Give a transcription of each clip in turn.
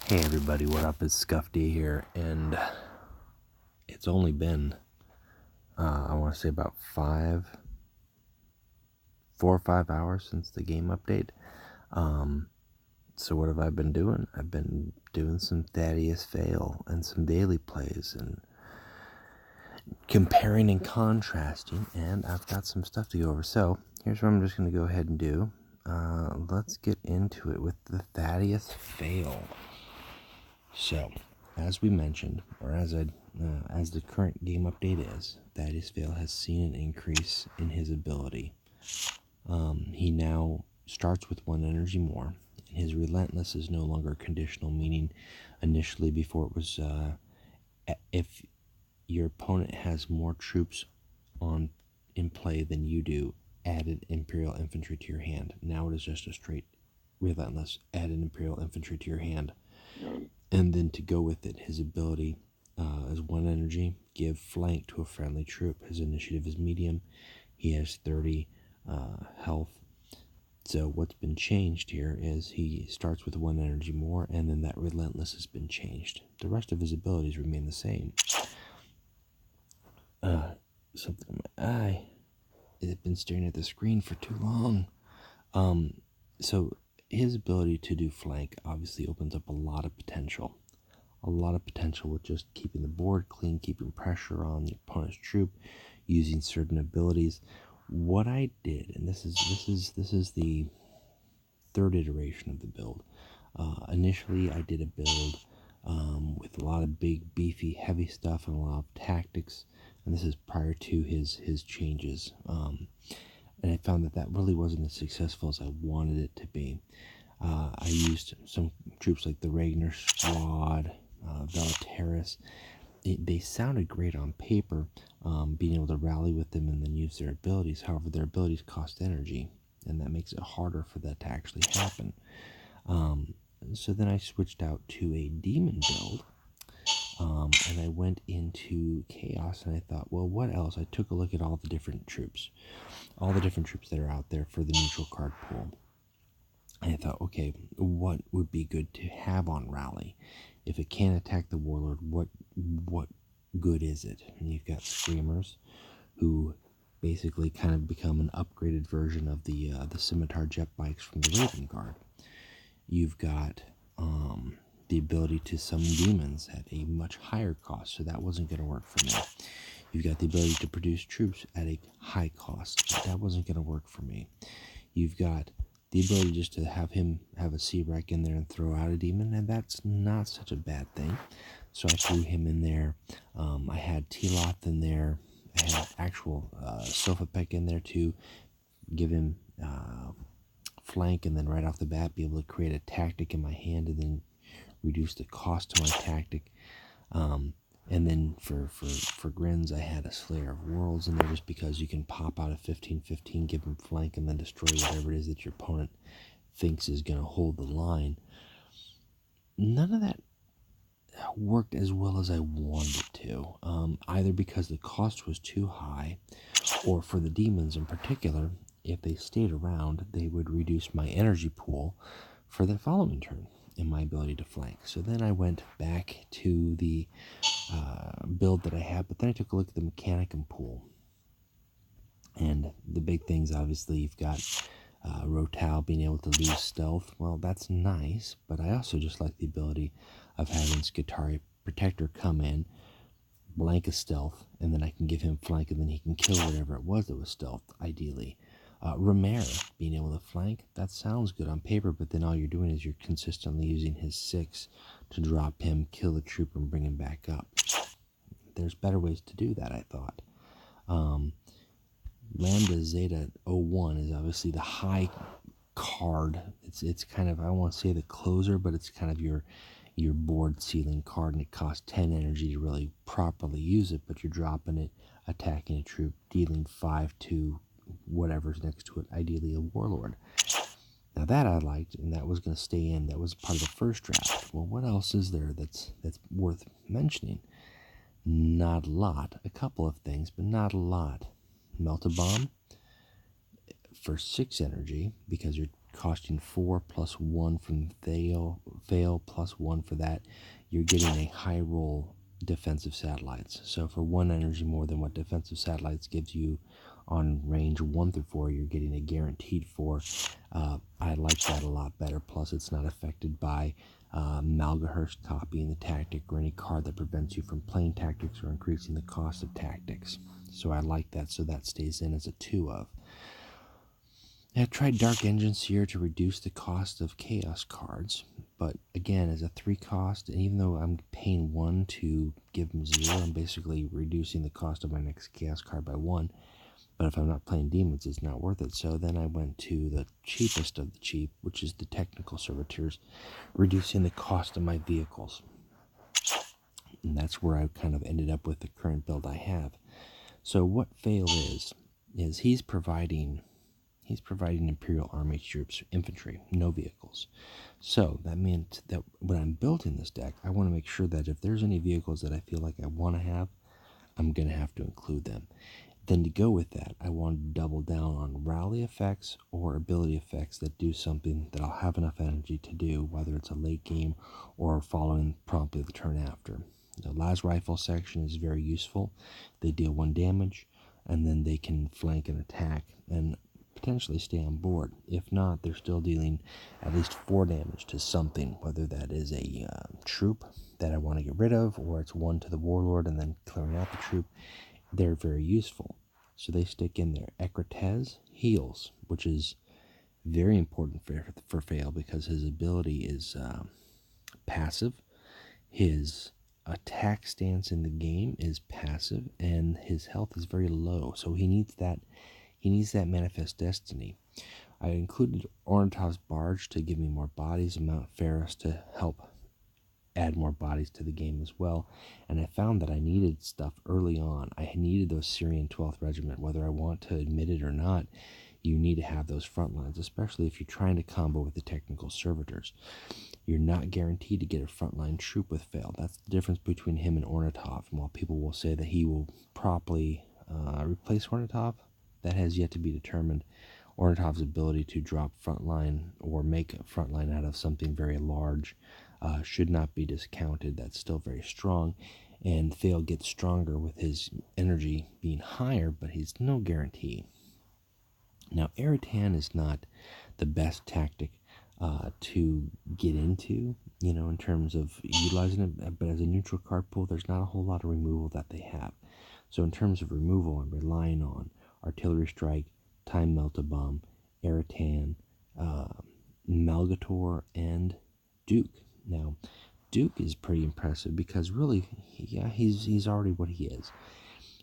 Hey everybody, what up? It's Scuff D here, and it's only been, I want to say about 4 or 5 hours since the game update. So what have I been doing? I've been doing some Thaddeus Fayle and some daily plays and comparing and contrasting, and I've got some stuff to go over. So here's what I'm just going to go ahead and do. Let's get into it with the Thaddeus Fayle. So, as we mentioned, or as the current game update is, Thaddeus Fayle has seen an increase in his ability. He now starts with 1 energy more. His relentless is no longer conditional, meaning initially before it was if your opponent has more troops in play than you do, add an Imperial Infantry to your hand. Now it is just a straight relentless, add an Imperial Infantry to your hand. And then to go with it, his ability is 1 energy, give flank to a friendly troop. His initiative is medium. He has 30 health. So what's been changed here is he starts with 1 energy more, and then that relentless has been changed. The rest of his abilities remain the same. Something in my eye. It's been staring at the screen for too long. So his ability to do flank obviously opens up a lot of potential. A lot of potential with just keeping the board clean, keeping pressure on the opponent's troop, using certain abilities. What I did, and this is the 3rd iteration of the build. Initially, I did a build with a lot of big, beefy, heavy stuff and a lot of tactics, and this is prior to his changes. And I found that really wasn't as successful as I wanted it to be. I used some troops like the Ragnar Squad, Horus. They sounded great on paper, being able to rally with them and then use their abilities. However, their abilities cost energy, and that makes it harder for that to actually happen. So then I switched out to a demon build, and I went into chaos, and I thought, well, what else? I took a look at all the different troops that are out there for the neutral card pool. And I thought, okay, what would be good to have on rally? If it can't attack the warlord, what good is it? And you've got screamers, who basically kind of become an upgraded version of the scimitar jet bikes from the Raven Guard. You've got the ability to summon demons at a much higher cost, so that wasn't going to work for me. You've got the ability to produce troops at a high cost. That wasn't going to work for me. You've got the ability just to have him have a C-Wreck in there and throw out a demon, and that's not such a bad thing. So I threw him in there. I had Teloth in there. I had actual Sophapek in there to give him flank, and then right off the bat be able to create a tactic in my hand and then reduce the cost to my tactic. And then for grins, I had a Slayer of Worlds in there just because you can pop out a 15-15, give him flank, and then destroy whatever it is that your opponent thinks is going to hold the line. None of that worked as well as I wanted it to, either because the cost was too high, or for the demons in particular, if they stayed around, they would reduce my energy pool for the following turn and my ability to flank. So then I went back to the build that I had, but then I took a look at the Mechanicum pool. And the big things, obviously, you've got Rotal being able to lose stealth. Well, that's nice, but I also just like the ability of having Skitarii Protector come in, blank a stealth, and then I can give him flank, and then he can kill whatever it was that was stealth, ideally. Romero being able to flank, that sounds good on paper, but then all you're doing is you're consistently using his 6 to drop him, kill the trooper, and bring him back up. There's better ways to do that, I thought. Lambda Zeta 01 is obviously the high card. It's kind of, I don't want to say the closer, but it's kind of your board ceiling card, and it costs 10 energy to really properly use it, but you're dropping it, attacking a troop, dealing 5 to whatever's next to it, ideally a warlord. Now that I liked, and that was going to stay in. That was part of the first draft. Well, what else is there that's worth mentioning? Not a lot. A couple of things, but not a lot. Melt-a-Bomb for 6 energy, because you're costing 4 plus 1 from Thale Fayle +1 for that, you're getting a high roll defensive satellites. So for 1 energy more than what defensive satellites gives you on range 1 through 4, you're getting a guaranteed 4. I like that a lot better. Plus, it's not affected by Malgahurst copying the tactic or any card that prevents you from playing tactics or increasing the cost of tactics. So I like that, so that stays in as a 2 of. I tried Dark Engine Seer to reduce the cost of Chaos cards, but again, as a 3 cost, and even though I'm paying 1 to give them 0, I'm basically reducing the cost of my next Chaos card by 1. But if I'm not playing demons, it's not worth it. So then I went to the cheapest of the cheap, which is the Technical Servitors, reducing the cost of my vehicles. And that's where I kind of ended up with the current build I have. So what Fayle is he's providing Imperial Army troops, infantry, no vehicles. So that meant that when I'm building this deck, I want to make sure that if there's any vehicles that I feel like I want to have, I'm going to have to include them. Then to go with that, I want to double down on rally effects or ability effects that do something that I'll have enough energy to do, whether it's a late game or following promptly the turn after. The Las Rifle section is very useful. They deal 1 damage, and then they can flank and attack and potentially stay on board. If not, they're still dealing at least 4 damage to something, whether that is a troop that I want to get rid of, or it's 1 to the Warlord and then clearing out the troop. They're very useful. So they stick in there. Ecrates heals, which is very important for Fayle because his ability is passive. His attack stance in the game is passive, and his health is very low. So he needs that manifest destiny. I included Ornatov's Barge to give me more bodies, and Mount Ferris to help add more bodies to the game as well. And I found that I needed stuff early on. I needed those Syrian 12th Regiment. Whether I want to admit it or not, you need to have those front lines, especially if you're trying to combo with the Technical Servitors. You're not guaranteed to get a frontline troop with Fayle. That's the difference between him and Ornatov. And while people will say that he will properly replace Ornatov, that has yet to be determined. Ornatov's ability to drop frontline or make a frontline out of something very large should not be discounted. That's still very strong, and Fayle gets stronger with his energy being higher, but he's no guarantee. Now, Eritan is not the best tactic to get into, in terms of utilizing it, but as a neutral card pool, there's not a whole lot of removal that they have. So in terms of removal, I'm relying on Artillery Strike, Time Melt-A-Bomb, Eritan, Malgator, and Duke. Now, Duke is pretty impressive because really, he's already what he is.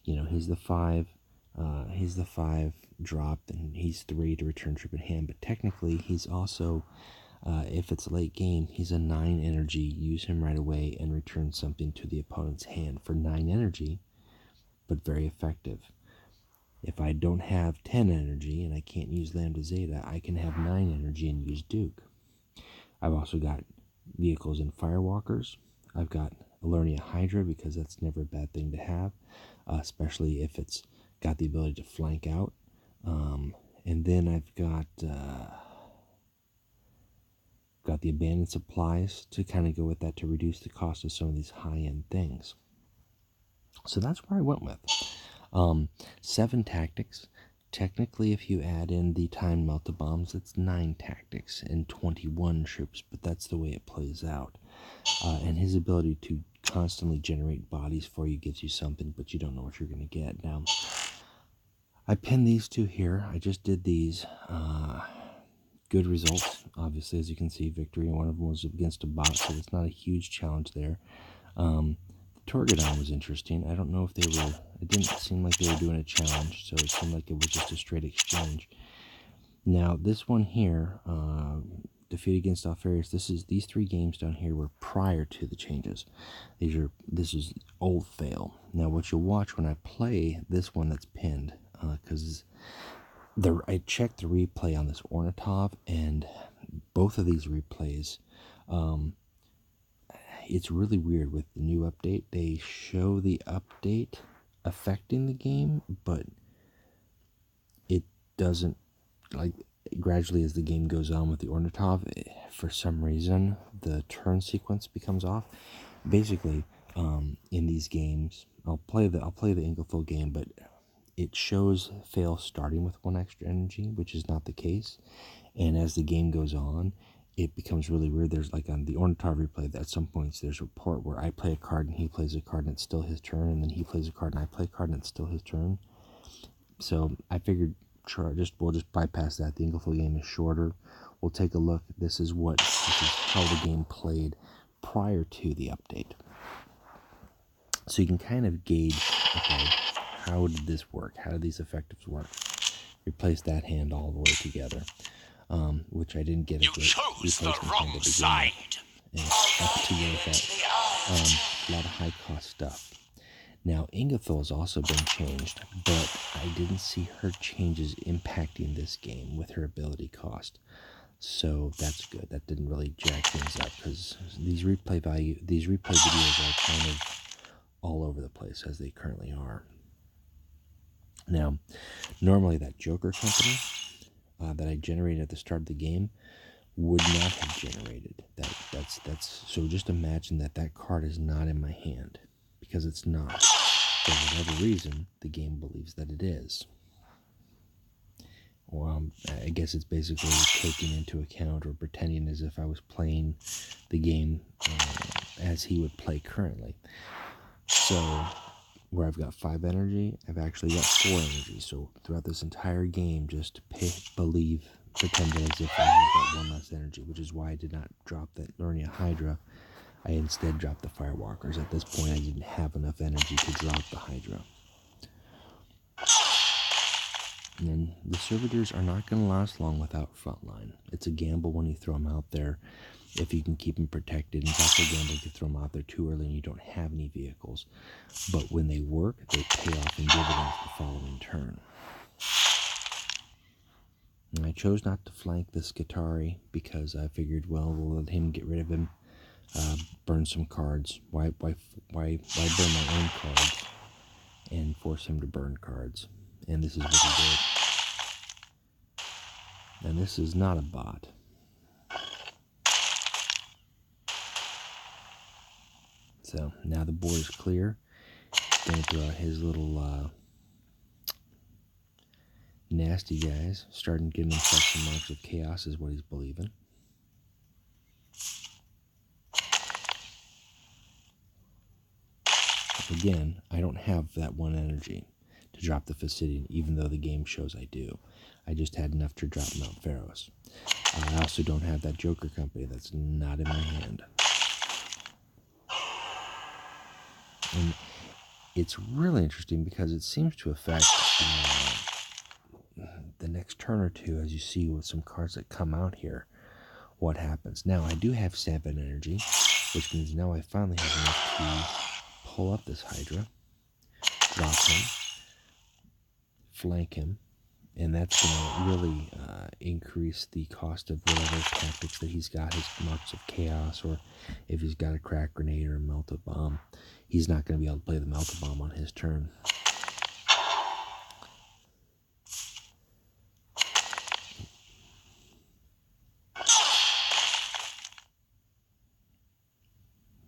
He's the 5 drop, and he's 3 to return troop in hand. But technically, he's also, if it's late game, he's a 9 energy. Use him right away and return something to the opponent's hand for 9 energy, but very effective. If I don't have 10 energy and I can't use Lambda Zeta, I can have 9 energy and use Duke. I've also got vehicles in Firewalkers. I've got Alernia Hydra because that's never a bad thing to have, especially if it's got the ability to flank out. And then I've got the Abandoned Supplies to kind of go with that to reduce the cost of some of these high-end things. So that's where I went with. 7 tactics. Technically, if you add in the Time Melt-A-Bombs, it's 9 tactics and 21 troops, but that's the way it plays out. And his ability to constantly generate bodies for you gives you something, but you don't know what you're going to get. Now, I pinned these 2 here. I just did these. Good results, obviously, as you can see, victory. One of them was against a bot, so it's not a huge challenge there. Torgadon was interesting. I don't know if they were, it didn't seem like they were doing a challenge, so it seemed like it was just a straight exchange. Now, this one here, defeat against Alfarius, these 3 games down here were prior to the changes. This is old Fayle. Now, what you'll watch when I play this one that's pinned, because I checked the replay on this Ornatov, and both of these replays, it's really weird with the new update. They show the update affecting the game, but it doesn't, like, gradually as the game goes on with the Ornatov, for some reason, the turn sequence becomes off. Basically, in these games, I'll play the Inglethul game, but it shows Fayle starting with 1 extra energy, which is not the case. And as the game goes on, it becomes really weird. There's like on the Ornithar replay, that at some points there's a report where I play a card and he plays a card and it's still his turn, and then he plays a card and I play a card and it's still his turn. So I figured we'll just bypass that. The Inglethul game is shorter. We'll take a look. This is how the game played prior to the update. So you can kind of gauge, okay, how did this work? How did these effectives work? Replace that hand all the way together, which I didn't get a great replacement hand to begin with. And up to you with that. A lot of high-cost stuff. Now, Inglethul has also been changed, but I didn't see her changes impacting this game with her ability cost. So that's good. That didn't really jack things up, because these replay videos are kind of all over the place as they currently are. Now, normally that Joker company that I generated at the start of the game would not have generated that's so just imagine that card is not in my hand, because it's not. For whatever reason, the game believes that it is. Well, I guess it's basically taking into account or pretending as if I was playing the game as he would play currently. So, where I've got 5 energy, I've actually got 4 energy. So, throughout this entire game, just pretend as if I have that 1 less energy, which is why I did not drop that Lernia Hydra. I instead dropped the Firewalkers. At this point, I didn't have enough energy to drop the Hydra. And then the Servitors are not going to last long without Frontline. It's a gamble when you throw them out there, if you can keep them protected. It's also a gamble if you throw them out there too early and you don't have any vehicles. But when they work, they pay off in dividends the following turn. And I chose not to flank this Skitarii because I figured, well, we'll let him get rid of him, burn some cards. Why burn my own cards and force him to burn cards? And this is what he did. And this is not a bot. So now the board is clear. He's going to throw out his little nasty guys. Starting getting himself some marks of chaos is what he's believing. Again, I don't have that 1 energy to drop the Fastidian, even though the game shows I do. I just had enough to drop Mount Pharos. I also don't have that Joker company. That's not in my hand. And it's really interesting because it seems to affect the next turn or two, as you see with some cards that come out here, what happens. Now, I do have 7 energy, which means now I finally have enough to pull up this Hydra, drop him, flank him, and that's going to really increase the cost of whatever tactics that he's got, his marks of chaos, or if he's got a crack grenade or a melted bomb. He's not going to be able to play the melted bomb on his turn.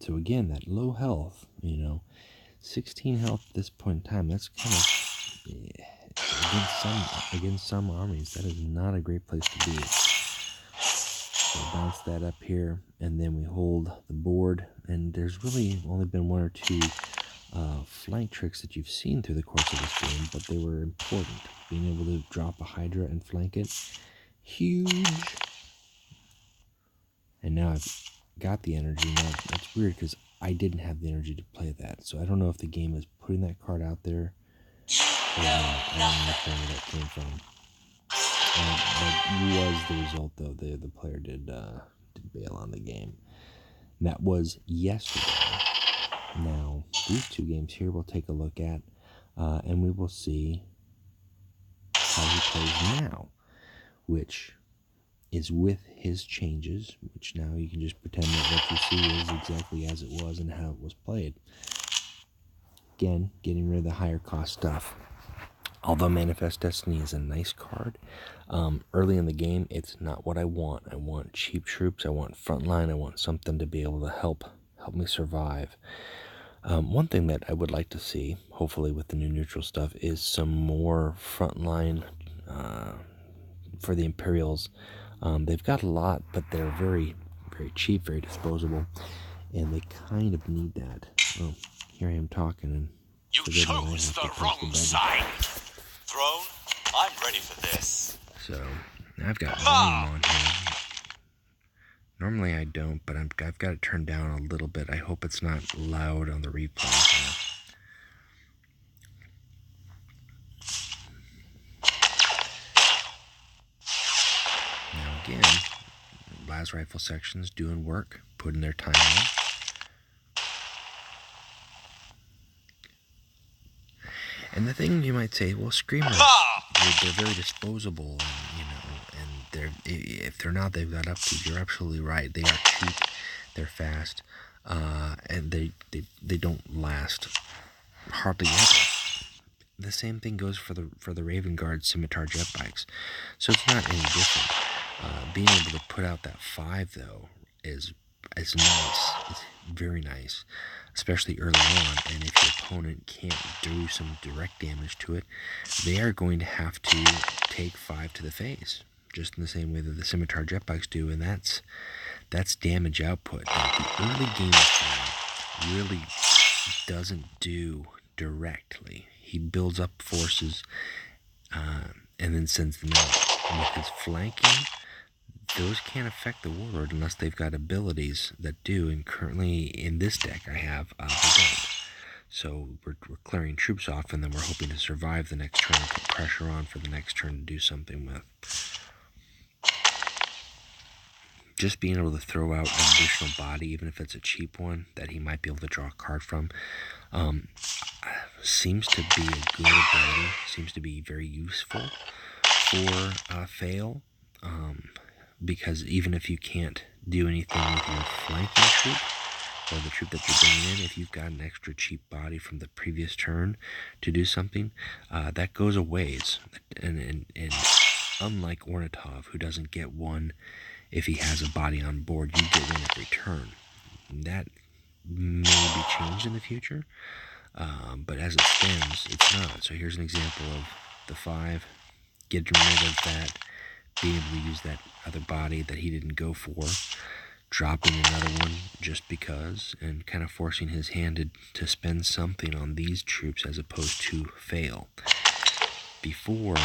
So again, that low health, 16 health at this point in time, that's kind of, against some armies, that is not a great place to be. So bounce that up here, and then we hold the board, and there's really only been 1 or 2 flank tricks that you've seen through the course of this game, but they were important. Being able to drop a Hydra and flank it, huge. And now I've got the energy. Now that's weird because I didn't have the energy to play that, so I don't know if the game is putting that card out there or not. I don't understand where that came from. That was the result, though. The player did bail on the game. And that was yesterday. Now, these 2 games here we'll take a look at, and we will see how he plays now, which is with his changes, which now you can just pretend that what you see is exactly as it was and how it was played. Again, getting rid of the higher cost stuff. Although Manifest Destiny is a nice card, early in the game, it's not what I want. I want cheap troops, I want frontline, I want something to be able to help me survive. One thing that I would like to see, hopefully with the new neutral stuff, is some more frontline for the Imperials. They've got a lot, but they're very, very cheap, very disposable, and they kind of need that. Oh, here I am talking, and you chose the wrong side. Throne, I'm ready for this. So I've got volume on here. Normally I don't, but I've got it turned down a little bit. I hope it's not loud on the replay. Now again, las rifle sections doing work, putting their time in. And the thing you might say, well, screamers, they're very disposable, and if they're not, they've got upkeep. You're absolutely right. They are cheap, they're fast, and they don't last hardly ever. The same thing goes for the Raven Guard Scimitar jet bikes, so it's not any different. Being able to put out that 5 though is nice. It's very nice, especially early on. And if your opponent can't do some direct damage to it, they are going to have to take 5 to the face, just in the same way that the Scimitar jet bikes do, and that's damage output that the early game really doesn't do directly. He builds up forces and then sends them out. And with his flanking, those can't affect the Warlord unless they've got abilities that do, and currently in this deck I have, they don't. So we're clearing troops off, and then we're hoping to survive the next turn and put pressure on for the next turn to do something with. Just being able to throw out an additional body, even if it's a cheap one, that he might be able to draw a card from, seems to be a good ability, seems to be very useful for Fayle, because even if you can't do anything with your flanking troop, or the troop that you're bringing in, if you've got an extra cheap body from the previous turn to do something, that goes a ways. And unlike Ornitov, who doesn't get one if he has a body on board, you get one every turn. That may be changed in the future, but as it stands, it's not. So here's an example of the 5, getting rid of that, being able to use that other body that he didn't go for, dropping another one just because, and kind of forcing his hand to spend something on these troops as opposed to Fayle. Before,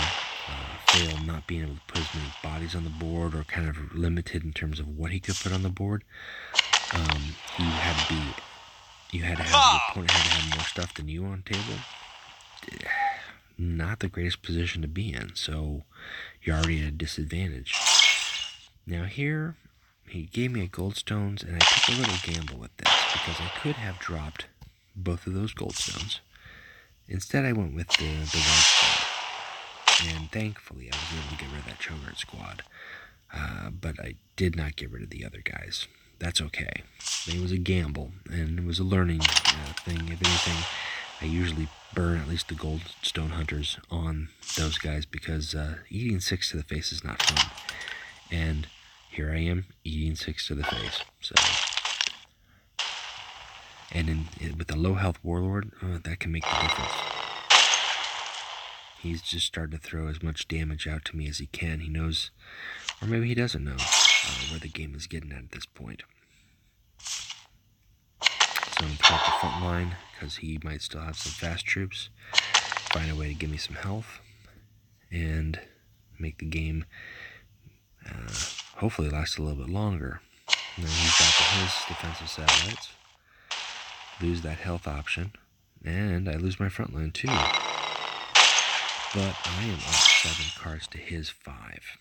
Fayle not being able to put as many bodies on the board, or kind of limited in terms of what he could put on the board, your opponent had to have more stuff than you on table. Not the greatest position to be in, so you're already at a disadvantage. Now here, he gave me a goldstones, and I took a little gamble with this, because I could have dropped both of those goldstones. Instead, I went with the white squad, and thankfully I was able to get rid of that Cho'Gath squad, but I did not get rid of the other guys. That's okay. It was a gamble, and it was a learning thing. If anything, I usually burn at least the goldstone hunters on those guys, because eating 6 to the face is not fun. And here I am eating 6 to the face. So, and with a low health Warlord, that can make the difference. He's just started to throw as much damage out to me as he can. He knows, or maybe he doesn't know, where the game is getting at this point. So I'm going to throw up the front line, because he might still have some fast troops. Find a way to give me some health, and make the game hopefully last a little bit longer. And then he's got his defensive satellites. Lose that health option, and I lose my front line too. But I am up 7 cards to his 5.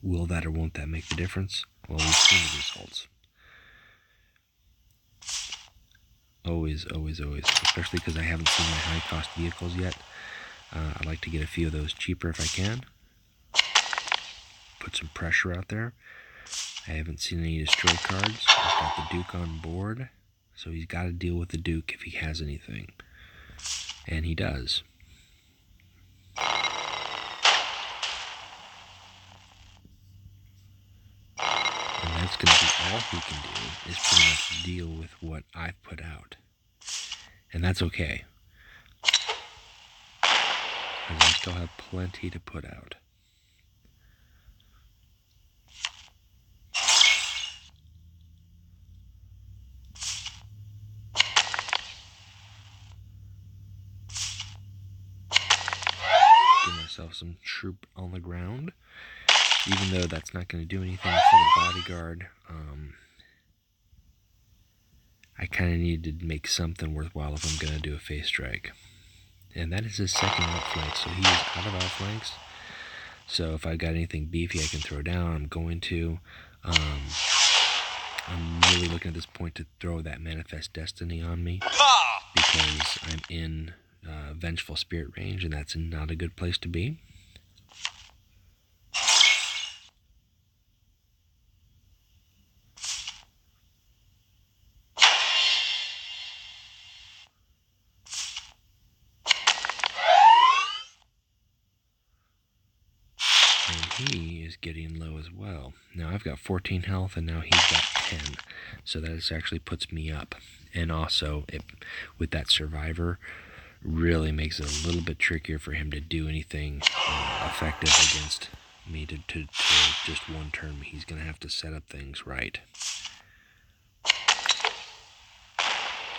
Will that or won't that make the difference? Well, we've seen the results. Always, always, always. Especially because I haven't seen my high-cost vehicles yet. I'd like to get a few of those cheaper if I can. Put some pressure out there. I haven't seen any destroy cards. I've got the Duke on board, so he's got to deal with the Duke if he has anything. And he does. that's going to be all he can do is pretty much deal with what I've put out. And that's okay. Because I still have plenty to put out. Give myself some troop on the ground. Even though that's not going to do anything for the bodyguard, I kind of need to make something worthwhile if I'm going to do a face strike. And that is his second outflank, so he is out of outflanks. So if I've got anything beefy I can throw down, I'm going to. I'm really looking at this point to throw that Manifest Destiny on me, because I'm in Vengeful Spirit range, and that's not a good place to be. He is getting low as well. Now I've got 14 health and now he's got 10. So that actually puts me up. And also, with that survivor, really makes it a little bit trickier for him to do anything effective against me to just one turn. He's going to have to set up things right.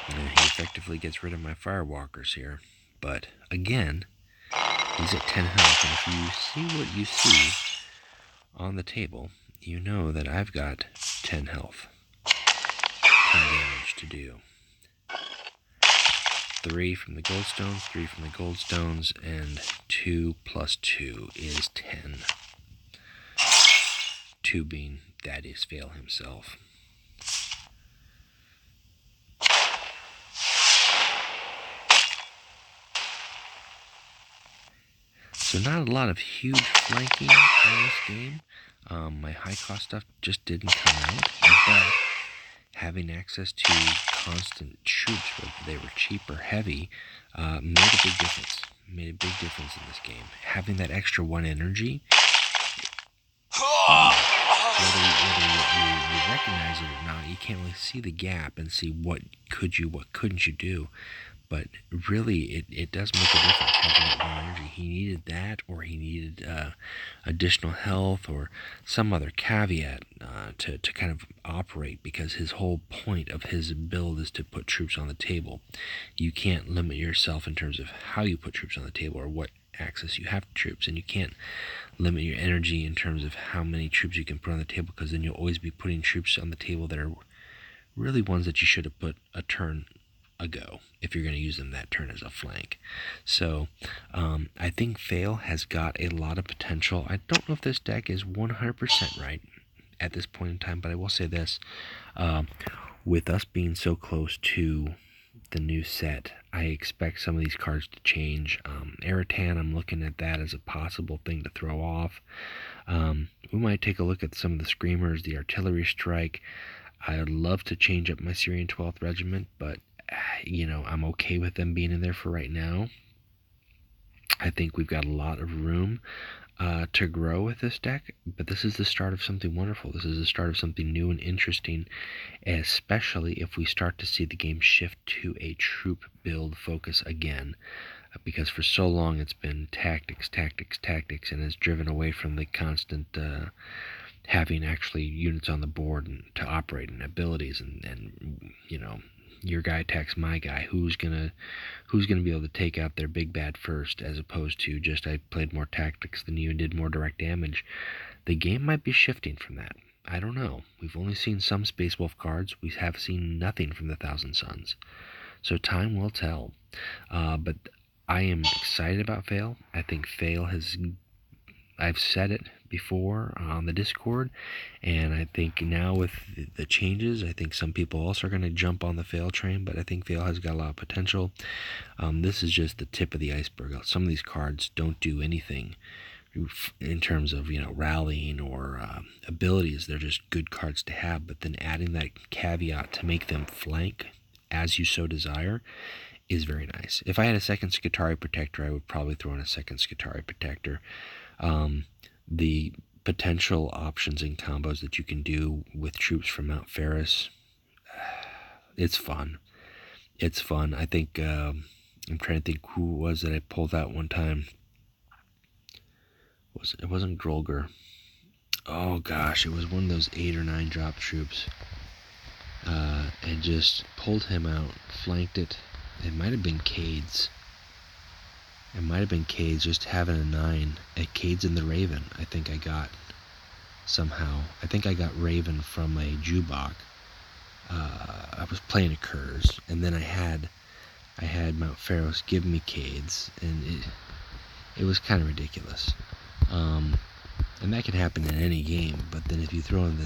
And he effectively gets rid of my firewalkers here. But again, he's at 10 health. And if you see what you see on the table, you know that I've got 10 health, 10 damage to do. 3 from the goldstones, 3 from the goldstones, and 2 plus 2 is 10. 2 being Thaddeus Fayle himself. So not a lot of huge flanking in this game. My high cost stuff just didn't come out, but having access to constant troops, whether they were cheap or heavy, made a big difference. Made a big difference in this game. Having that extra 1 energy, whether you recognize it or not, you can't really see the gap and see what couldn't you do. But really, it does make a difference having that 1 energy. He needed that, or he needed additional health, or some other caveat to kind of operate, because his whole point of his build is to put troops on the table. You can't limit yourself in terms of how you put troops on the table or what access you have to troops, and you can't limit your energy in terms of how many troops you can put on the table, because then you'll always be putting troops on the table that are really ones that you should have put a turn ago if you're going to use them that turn as a flank. So I think Fayle has got a lot of potential. I don't know if this deck is 100% right at this point in time, but I will say this. With us being so close to the new set, I expect some of these cards to change. Eratan, I'm looking at that as a possible thing to throw off. We might take a look at some of the Screamers, the Artillery Strike. I'd love to change up my Syrian 12th Regiment, but I'm okay with them being in there for right now. I think we've got a lot of room to grow with this deck, but this is the start of something wonderful. This is the start of something new and interesting, especially if we start to see the game shift to a troop build focus again, because for so long it's been tactics, and has driven away from the constant having actually units on the board and to operate, and abilities, and your guy attacks my guy. Who's gonna be able to take out their big bad first, as opposed to just I played more tactics than you and did more direct damage. The game might be shifting from that. I don't know. We've only seen some Space Wolf cards. We have seen nothing from the Thousand Suns. So time will tell. But I am excited about Fayle. I think Fayle has... I've said it before on the Discord, and I think now with the changes, I think some people also are going to jump on the Fayle train, but I think Fayle has got a lot of potential. This is just the tip of the iceberg. Some of these cards don't do anything in terms of rallying or abilities. They're just good cards to have, but then adding that caveat to make them flank as you so desire is very nice. If I had a second Skitarii Protector, I would probably throw in a second Skitarii Protector. The potential options and combos that you can do with troops from Mount Ferris. It's fun. It's fun. I think, I'm trying to think who it was that I pulled out one time. It wasn't Grolger. Oh gosh, it was one of those 8 or 9 drop troops. And just pulled him out, flanked it. It might have been Cades. Just having a 9 at Cades and the Raven. I think I got somehow. I think I got Raven from a Jubok. I was playing a Kurz, and then I had Mount Pharos give me Cades, and it was kind of ridiculous. And that can happen in any game, but then if you throw in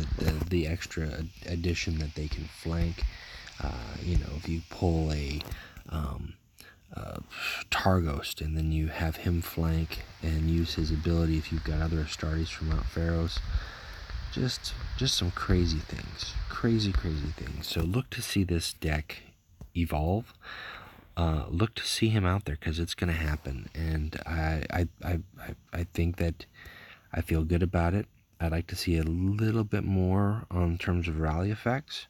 the extra addition that they can flank, if you pull a Targhost and then you have him flank and use his ability if you've got other Astartes from Mount Pharos, just some crazy things. Crazy things. So look to see this deck evolve. Look to see him out there, because it's going to happen, and I think that I feel good about it. I'd like to see a little bit more on terms of rally effects,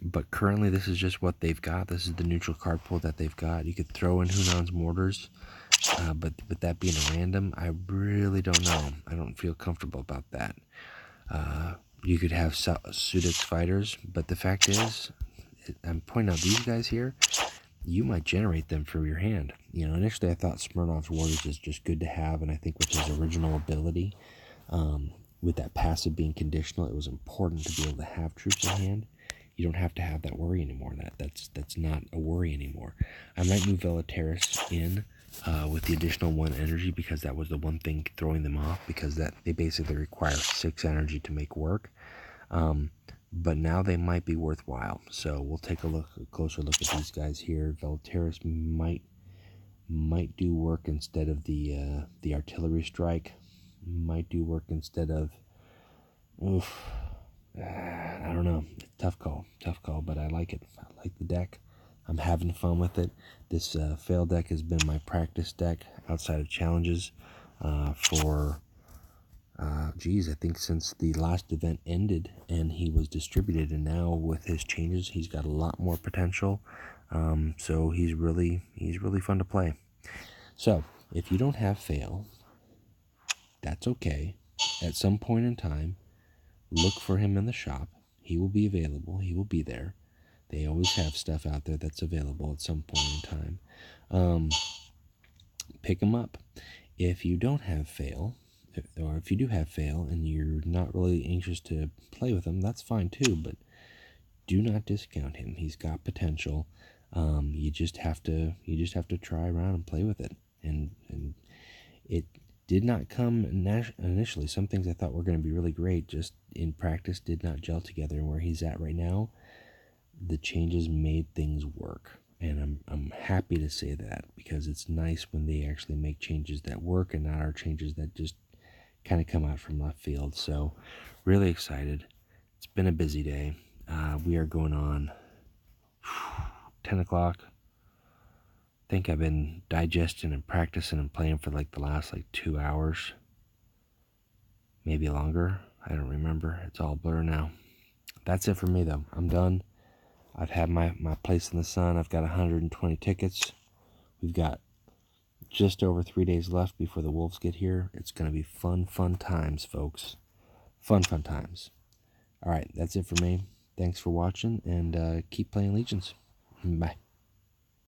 but currently this is just what they've got. This is the neutral card pool that they've got. You could throw in Hunan's Mortars, but with that being a random, I really don't know. I don't feel comfortable about that. You could have Sudex Fighters, but the fact is, I'm pointing out these guys here, you might generate them from your hand. Initially I thought Smirnov's Warriors is just good to have, and I think with his original ability, with that passive being conditional, it was important to be able to have troops in hand. You don't have to have that worry anymore. That's not a worry anymore. I might move Velateris in with the additional 1 energy, because that was the one thing throwing them off, because that they basically require 6 energy to make work. But now they might be worthwhile. So we'll take a closer look at these guys here. Velateris might do work instead of the artillery strike. Might do work instead of. I don't know. Tough call, but I like it. I like the deck. I'm having fun with it. This Fayle deck has been my practice deck outside of challenges for. I think since the last event ended and he was distributed, and now with his changes, he's got a lot more potential. So he's really fun to play. So if you don't have Fayle, that's okay. At some point in time, look for him in the shop. He will be available. He will be there. They always have stuff out there that's available at some point in time. Pick him up. If you don't have Fayle, or if you do have Fayle and you're not really anxious to play with him, that's fine too, but do not discount him. He's got potential. You just have to try around and play with it. And it did not come initially. Some things I thought were going to be really great, just in practice did not gel together. And where he's at right now, the changes made things work. And I'm happy to say that, because it's nice when they actually make changes that work and not our changes that just kind of come out from left field. So really excited. It's been a busy day. We are going on 10 o'clock. I think I've been digesting and practicing and playing for the last 2 hours. Maybe longer. I don't remember. It's all blur now. That's it for me though. I'm done. I've had my place in the sun. I've got 120 tickets. We've got just over 3 days left before the Wolves get here. It's going to be fun times, folks. Fun times. All right, that's it for me. Thanks for watching, and keep playing Legions. Bye.